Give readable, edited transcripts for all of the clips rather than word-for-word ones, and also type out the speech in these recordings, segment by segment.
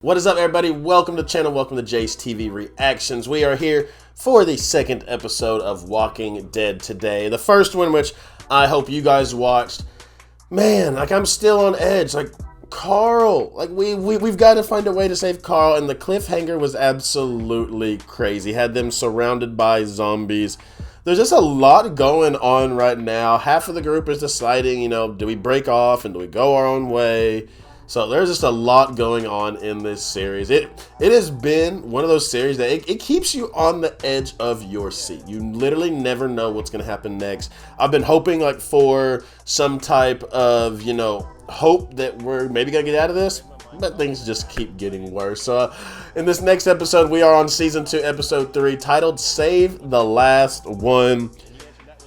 What is up, everybody? Welcome to the channel. Welcome to Jace TV Reactions. We are here for the second episode of Walking Dead today. The first one, which I hope you guys watched. Man, like, I'm still on edge. Like, Carl, like, we've got to find a way to save Carl, and the cliffhanger was absolutely crazy. Had them surrounded by zombies. There's just a lot going on right now. Half of the group is deciding, do we break off and do we go our own way? So there's just a lot going on in this series. It has been one of those series that it keeps you on the edge of your seat. You literally never know what's going to happen next. I've been hoping for some type of, hope that we're maybe going to get out of this, but things just keep getting worse. So in this next episode, we are on season 2, episode 3, titled Save the Last One.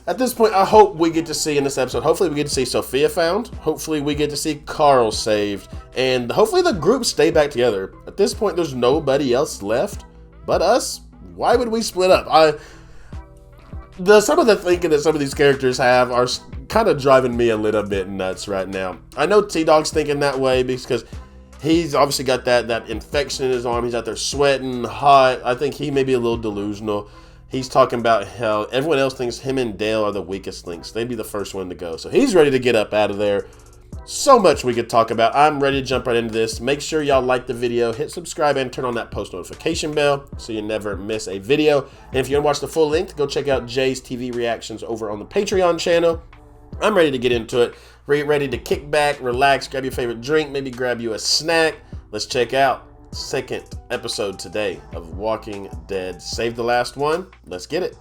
At this point, I hope we get to see in this episode, hopefully we get to see Sophia found, hopefully we get to see Carl saved, and hopefully the group stay back together. At this point, there's nobody else left but us. Why would we split up? Some of the thinking that some of these characters have are kind of driving me a little bit nuts right now. I know T-Dog's thinking that way because he's obviously got that infection in his arm. He's out there sweating, hot. I think he may be a little delusional. He's talking about how everyone else thinks him and Dale are the weakest links. They'd be the first one to go. So he's ready to get up out of there. So much we could talk about. I'm ready to jump right into this. Make sure y'all like the video, hit subscribe, and turn on that post notification bell so you never miss a video. And if you want to watch the full length, go check out Jay's TV Reactions over on the Patreon channel. I'm ready to get into it. Ready to kick back, relax, grab your favorite drink, maybe grab you a snack. Let's check out second episode today of Walking Dead. Save the Last One. Let's get it.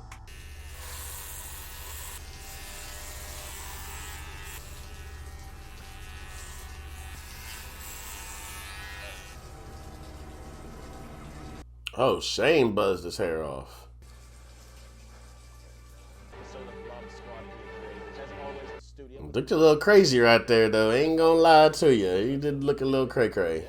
Oh, Shane buzzed his hair off. Looked a little crazy right there, though. Ain't gonna lie to you. He did look a little cray-cray.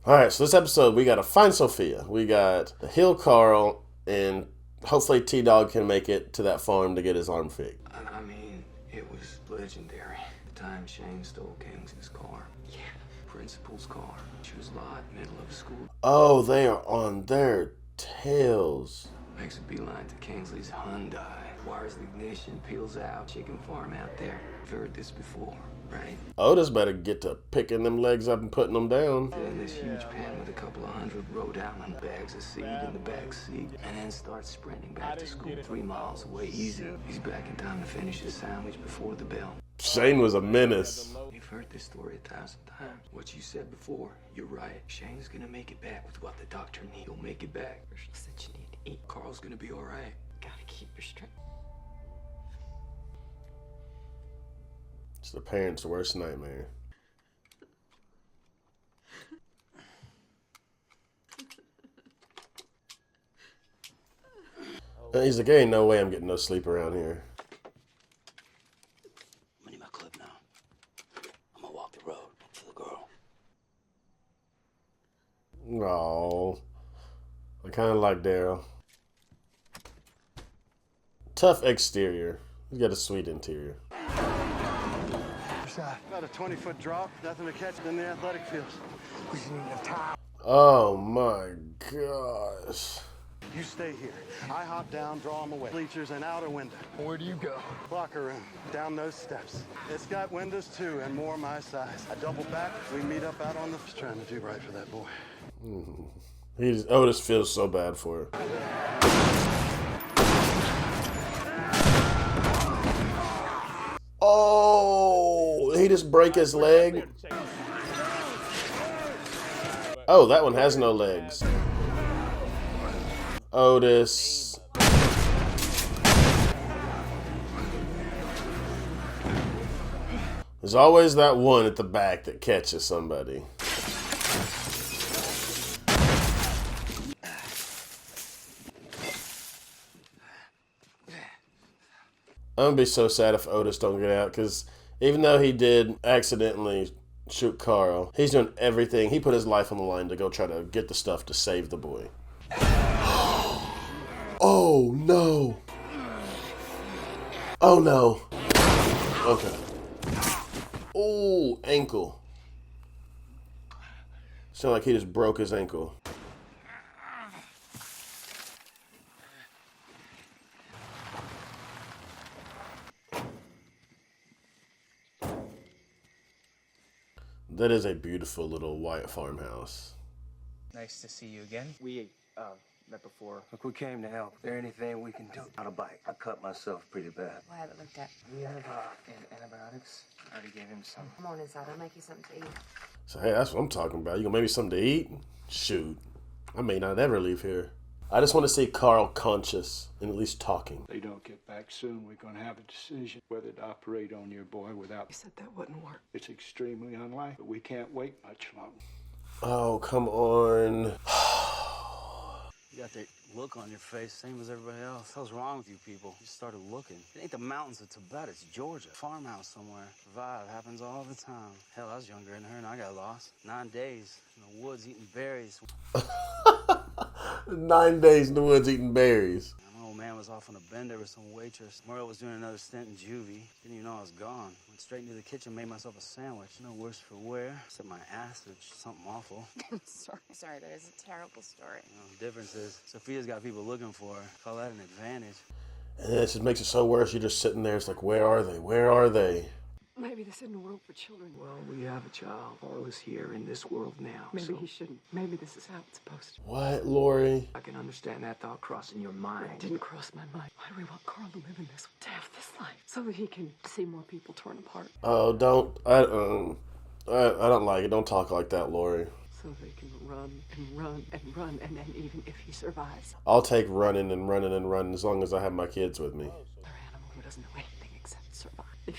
Alright, so this episode, we gotta find Sophia. We got to heal Carl, and hopefully T-Dog can make it to that farm to get his arm fixed. I mean, it was legendary. The time Shane stole Kingsley's car. Yeah. Principal's car. She was locked, middle of school. Oh, they are on their tails. Makes a beeline to Kingsley's Hyundai. Wires the ignition, peels out, chicken farm out there. You've heard this before, right? Otis better get to picking them legs up and putting them down. Then this huge pan with a couple of hundred Rhode Island bags of seed in the back seat, and then starts sprinting back to school 3 miles away easy. He's back in time to finish his sandwich before the bell. Shane was a menace. You've heard this story 1,000 times. What you said before, you're right. Shane's gonna make it back with what the doctor needs. He'll make it back. She said you need to eat. Carl's gonna be all right. Gotta keep your strength. It's the parents' worst nightmare. He's like, there ain't no way I'm getting no sleep around here. I'm gonna need my clip now. I'm gonna walk the road to the girl. Aww. I kind of like Daryl. Tough exterior. He's got a sweet interior. About a 20-foot drop, nothing to catch in the athletic fields. We need enough time. Oh my gosh. You stay here. I hop down, draw them away. Bleachers and out a window. Where do you go? Locker room, down those steps. It's got windows too, and more my size. I double back, we meet up out on the... Trying to do right for that boy. Otis feels so bad for her. Oh, he just break his leg. Oh, that one has no legs. Otis. There's always that one at the back that catches somebody. I'm gonna be so sad if Otis don't get out, because even though he did accidentally shoot Carl, he's doing everything. He put his life on the line to go try to get the stuff to save the boy. Oh no. Oh no. Okay. Oh, ankle. Sound like he just broke his ankle. That is a beautiful little white farmhouse. Nice to see you again. We met before. Look, we came to help. Is there anything we can do? On a bike. I cut myself pretty bad. We'll have it looked at. We have antibiotics. I already gave him some. Come on inside, I'll make you something to eat. So, hey, that's what I'm talking about. You gonna make me something to eat? Shoot. I may not ever leave here. I just want to see Carl conscious and at least talking. They don't get back soon. We're going to have a decision whether to operate on your boy without. You said that wouldn't work. It's extremely unlikely, but we can't wait much longer. Oh, come on. You got that look on your face, same as everybody else. What the hell's wrong with you people? You started looking. It ain't the mountains of Tibet, it's Georgia. Farmhouse somewhere. Survive happens all the time. Hell, I was younger than her and I got lost. 9 days in the woods eating berries. 9 days in the woods eating berries. My old man was off on a bender with some waitress. Murrow was doing another stint in juvie. Didn't even know I was gone. Went straight into the kitchen, made myself a sandwich. No worse for wear, except my acid, something awful. Sorry, that is a terrible story. The difference is, Sophia's got people looking for her. Call that an advantage. And it just makes it so worse. You're just sitting there. It's like, where are they? Where are they? Maybe this isn't a world for children. Well, we have a child. Carl is here in this world now. Maybe so he shouldn't. Maybe this is how it's supposed to. What, Lori? I can understand that thought crossing your mind. It didn't cross my mind. Why do we want Carl to live in this, to have this life, so that he can see more people torn apart? Oh, don't. I don't like it. Don't talk like that, Lori. So they can run and run and run, and then even if he survives, I'll take running and running and running as long as I have my kids with me. another animal who doesn't know anything except survive. If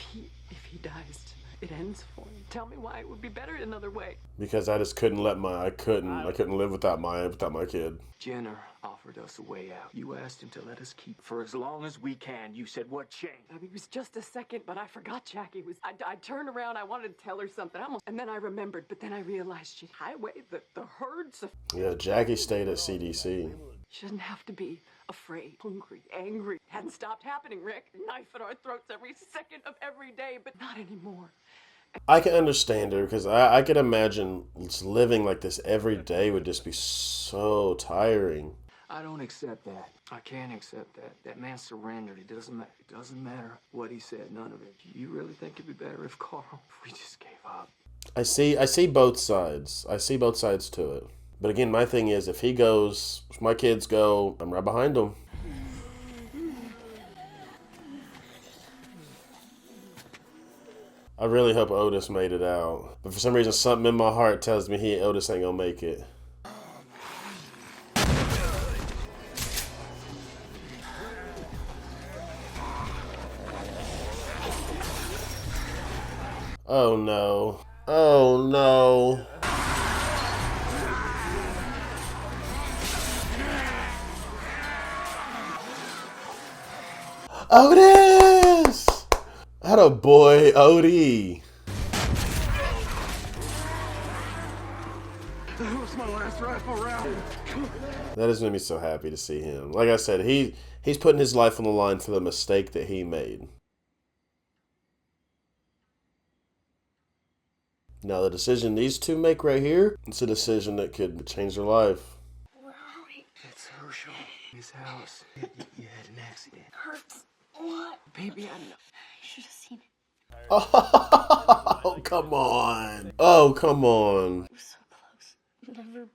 he dies tonight, it ends for him. Tell me why it would be better another way. Because I just couldn't let I couldn't live without my kid. Jenner offered us a way out. You asked him to let us keep for as long as we can. You said, what changed? I mean, it was just a second, but I forgot Jackie was. I turned around, I wanted to tell her something. And then I remembered, but then I realized she'd highway the herds of. Yeah, Jackie stayed at CDC. She doesn't have to be afraid, hungry, angry. Hadn't stopped happening, Rick. Knife at our throats every second of every day, but not anymore. I can understand her because I could imagine just living like this every day would just be so tiring. I don't accept that. I can't accept that. That man surrendered. It doesn't matter. It doesn't matter what he said. None of it. You really think it'd be better if we just gave up? I see both sides. I see both sides to it. But again, my thing is, if he goes, if my kids go, I'm right behind them. I really hope Otis made it out. But for some reason, something in my heart tells me Otis ain't gonna make it. Oh no. Oh no. Otis! Atta boy, Odie. That was my last rifle round. That has made me so happy to see him. Like I said, he's putting his life on the line for the mistake that he made. Now the decision these two make right here, it's a decision that could change their life. Where are we? It's Herschel. His house. You had an accident. Hurts. What? Baby, I know. You should have seen it. Oh, come on. Oh, come on. We're so close. Never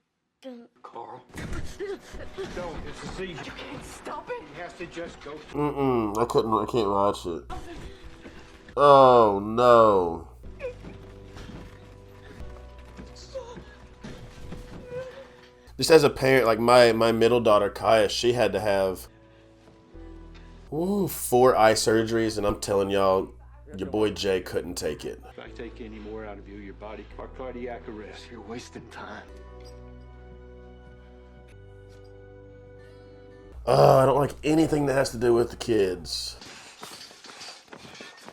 been. Carl. No, it's a seizure. You can't stop it. He has to just go. I can't watch it. Oh, no. Just as a parent, like my middle daughter, Kaya, she had to have 4 eye surgeries, and I'm telling y'all, your boy Jay couldn't take it. If I take any more out of you, your body or cardiac arrest. You're wasting time. I don't like anything that has to do with the kids.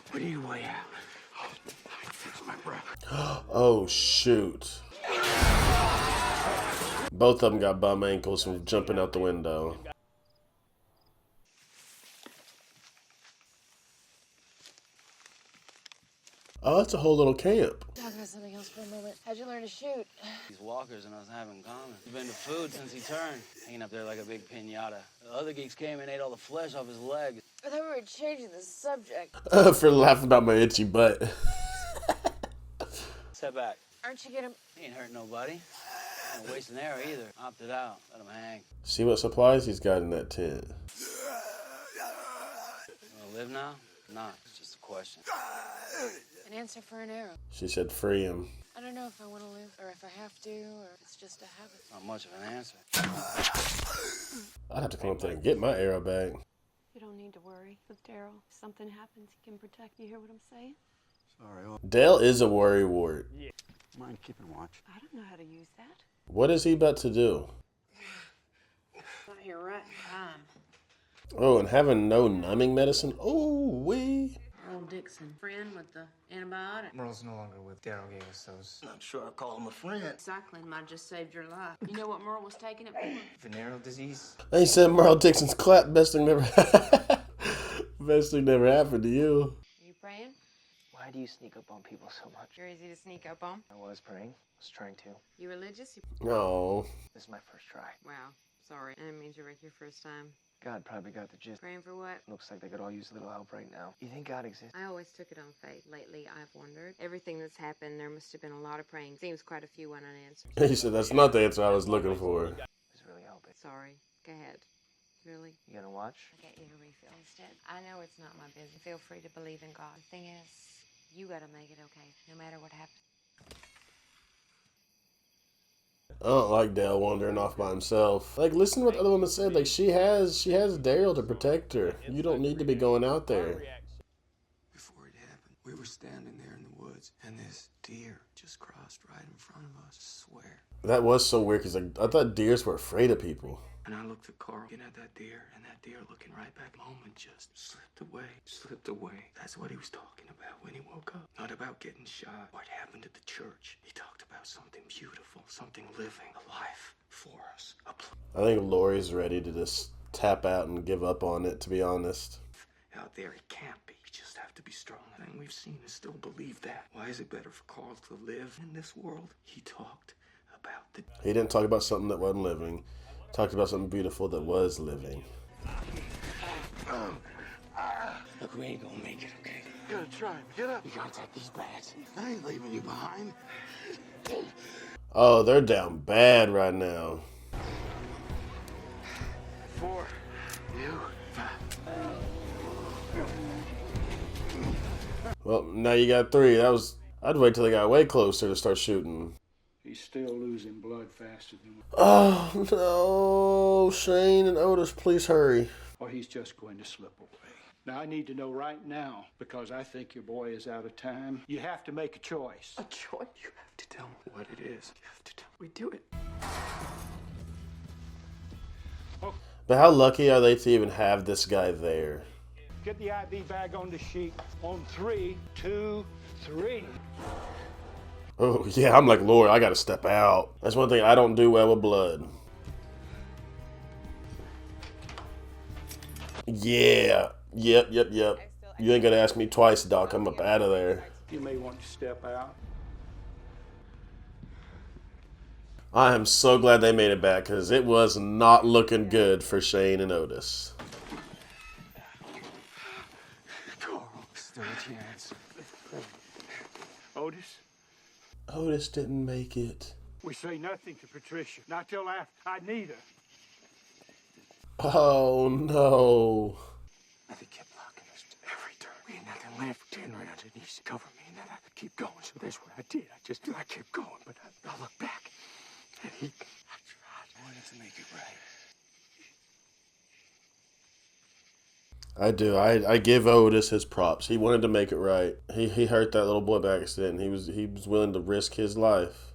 What do you weigh out? I fix my breath. Oh, shoot. Both of them got bum ankles from jumping out the window. Oh, that's a whole little camp. Talk about something else for a moment. How'd you learn to shoot? These walkers and us have in common. He's been to food since he turned, hanging up there like a big piñata. The other geeks came and ate all the flesh off his legs. I thought we were changing the subject. For laughing about my itchy butt. Step back. Aren't you gonna... He ain't hurt nobody. Don't waste an arrow either. Opted out. Let him hang. See what supplies he's got in that tent. You wanna live now? Nah, it's just a question. An answer for an arrow. She said free him. I don't know if I want to live, or if I have to, or if it's just a habit. Not much of an answer. I'd have to come up there and get my arrow back. You don't need to worry with Daryl. If something happens, he can protect you. Hear what I'm saying? Sorry, Dale is a worrywart. mind keeping watch? I don't know how to use that. What is he about to do? Not here right time. Oh, and having no numbing medicine? Oh, wee. Earl Dixon, friend with the antibiotic. Merle's no longer with Daryl gave us those. Not sure I call him a friend. Cycling might just saved your life. You know what Merle was taking it for? Venereal disease? They said Merle Dixon's clap. Best thing never best thing never happened to you. Are you praying? Why do you sneak up on people so much? You're easy to sneak up on. I was praying. I was trying to. You religious? No. This is my first try. Wow. Sorry. I didn't mean to wreck your first time. God probably got the gist. Praying for what? Looks like they could all use a little help right now. You think God exists? I always took it on faith. Lately, I've wondered. Everything that's happened, there must have been a lot of praying. Seems quite a few went unanswered. He said that's not the answer I was looking for. It's really helping. Sorry. Go ahead. Really? You gonna watch? I'll get you a refill instead. I know it's not my business. Feel free to believe in God. The thing is, you gotta make it okay, no matter what happens. I don't like Dale wandering off by himself. Like, listen to what the other woman said. Like, she has Daryl to protect her. You don't need to be going out there. Before it happened, we were standing there in the woods, and this deer just crossed right in front of us, I swear. That was so weird, because like, I thought deers were afraid of people. And I looked at Carl, looking at that deer, and that deer looking right back. Moment just slipped away, slipped away. That's what he was talking about when he woke up. Not about getting shot. What happened at the church. He talked about something beautiful, something living, a life for us. I think Lori's ready to just tap out and give up on it, to be honest. Out there, he can't be. We just have to be strong. And we've seen and still believe that. Why is it better for Carl to live in this world? He talked about the... He didn't talk about something that wasn't living. Talked about something beautiful that was living. Look, we ain't gonna make it, okay? You gotta try. Get up. We gotta take these bags. I ain't leaving you behind. Oh, they're down bad right now. 4, you, 5. Well, now you got 3. I'd wait till they got way closer to start shooting. He's still losing blood faster than... Oh, no. Shane and Otis, please hurry. Or he's just going to slip away. Now, I need to know right now, because I think your boy is out of time. You have to make a choice. A choice? You have to tell me what it is. You have to tell me. We do it. But how lucky are they to even have this guy there? Get the IV bag on the sheet. On 3, 2, 3. Oh, yeah, I'm like, Lord, I gotta step out. That's one thing, I don't do well with blood. Yeah. Yep. You ain't gonna ask me twice, Doc. I'm up out of there. You may want to step out. I am so glad they made it back, because it was not looking good for Shane and Otis. Carl, still a chance. Otis, Otis didn't make it. we say nothing to Patricia. Not till after I need her. Oh, no. They kept blocking us every turn. We had nothing left. 10 rounds at least to cover me, and then I could keep going. So that's what I did. I kept going, but I looked back, and I tried. I wanted to make it right. I do. I give Otis his props. He wanted to make it right. He hurt that little boy by accident, and he was willing to risk his life.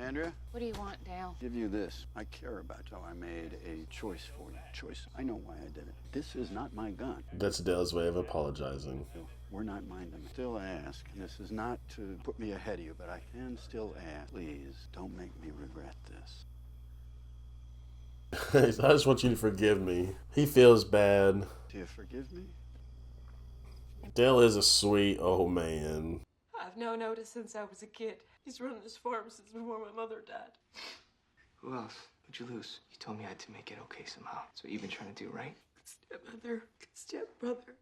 Andrea? What do you want, Dale? Give you this. I care about how I made a choice for you. Choice. I know why I did it. This is not my gun. That's Dale's way of apologizing. We're not minding. Still ask. This is not to put me ahead of you, but I can still ask. Please, don't make me regret this. I just want you to forgive me. He feels bad. Do you forgive me? Dale is a sweet old man. I've known Otis since I was a kid. He's run this farm since before my mother died. Who else? What'd you lose? You told me I had to make it okay somehow. That's what you've been trying to do, right? Stepmother, stepbrother.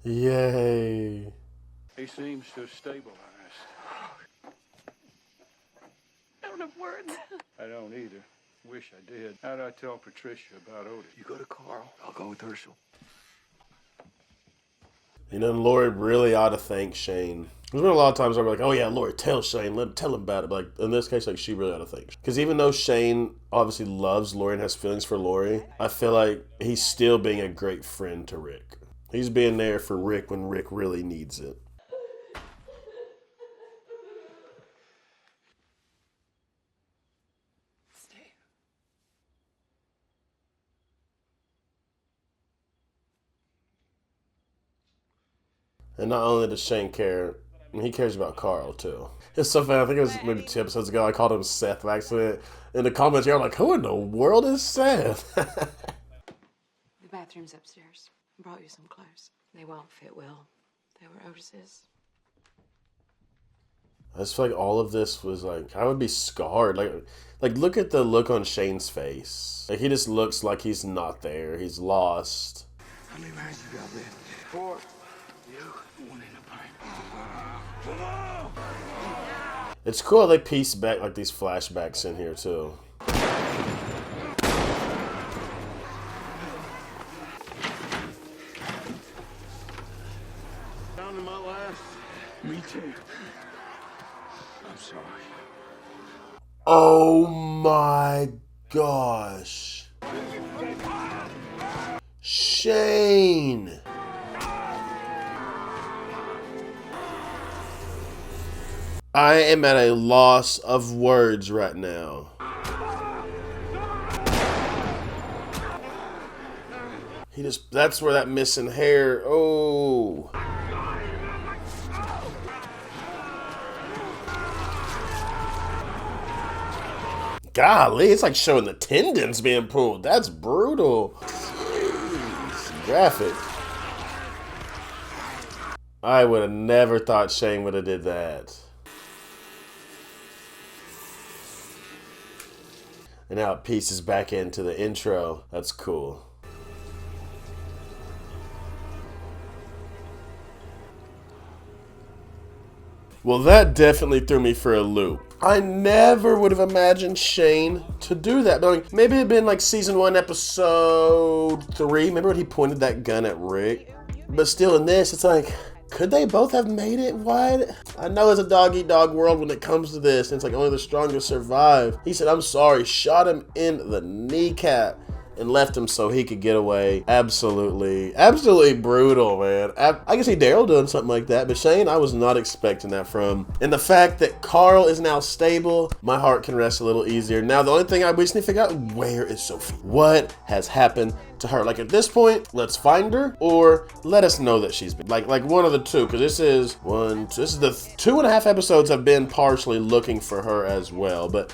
Yay. He seems to have stabilized. I don't have words. I don't either. Wish I did. How'd I tell Patricia about Otis? You go to Carl. I'll go with Herschel. You know, Lori really ought to thank Shane. There's been a lot of times where I'm like, oh yeah, Lori, tell Shane, tell him about it. But like in this case, like she really ought to thank. Because even though Shane obviously loves Lori and has feelings for Lori, I feel like he's still being a great friend to Rick. He's being there for Rick when Rick really needs it. And not only does Shane care, he cares about Carl too. It's so funny. I think it was maybe 2 episodes ago. I called him Seth by accident. In the comments here, I'm like, who in the world is Seth? The bathroom's upstairs. I brought you some clothes. They won't fit well. They were Otis's. I just feel like all of this was like, I would be scarred. Like look at the look on Shane's face. Like he just looks like he's not there. He's lost. How many rounds you got left? 4. You, 1 in the pipe. It's cool they piece back like these flashbacks in here too. Down to my last. Me too. I'm sorry. Oh my gosh. Shane. I am at a loss of words right now. That's where that missing hair, oh. Golly, it's like showing the tendons being pulled. That's brutal. It's graphic. I would have never thought Shane would have did that. And now it pieces back into the intro. That's cool. Well, that definitely threw me for a loop. I never would have imagined Shane to do that. But like, maybe it'd been like season 1, episode 3. Remember when he pointed that gun at Rick? But still in this, it's like, could they both have made it? Why? I know it's a dog-eat-dog world when it comes to this. And it's like only the strongest survive. He said, I'm sorry, shot him in the kneecap and left him so he could get away. Absolutely brutal, man. I can see Daryl doing something like that, but Shane, I was not expecting that from. And the fact that Carl is now stable, my heart can rest a little easier. Now, the only thing I just need to figure out, where is Sophie? What has happened to her? Like at this point, let's find her or let us know that she's been like one of the two, because this is the 2.5 episodes I've been partially looking for her as well. But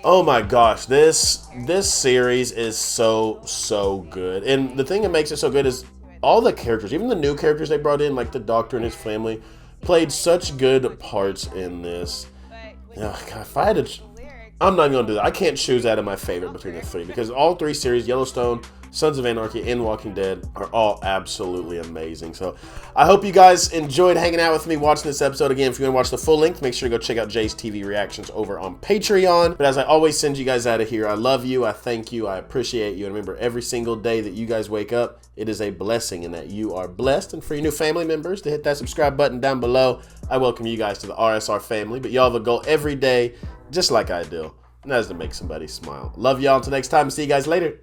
oh my gosh, this series is so good. And the thing that makes it so good is all the characters, even the new characters they brought in, like the Doctor and his family, played such good parts in this. God, if I had to, I'm not even gonna do that. I can't choose out of my favorite between the 3, because all 3 series, Yellowstone, Sons of Anarchy, and Walking Dead, are all absolutely amazing. So I hope you guys enjoyed hanging out with me watching this episode. Again, if you want to watch the full length, make sure to go check out Jay's TV reactions over on Patreon. But as I always send you guys out of here, I love you, I thank you, I appreciate you. And remember, every single day that you guys wake up, it is a blessing and that you are blessed. And for your new family members, to hit that subscribe button down below, I welcome you guys to the RSR family. But y'all have a goal every day, just like I do, and that is to make somebody smile. Love y'all until next time. See you guys later.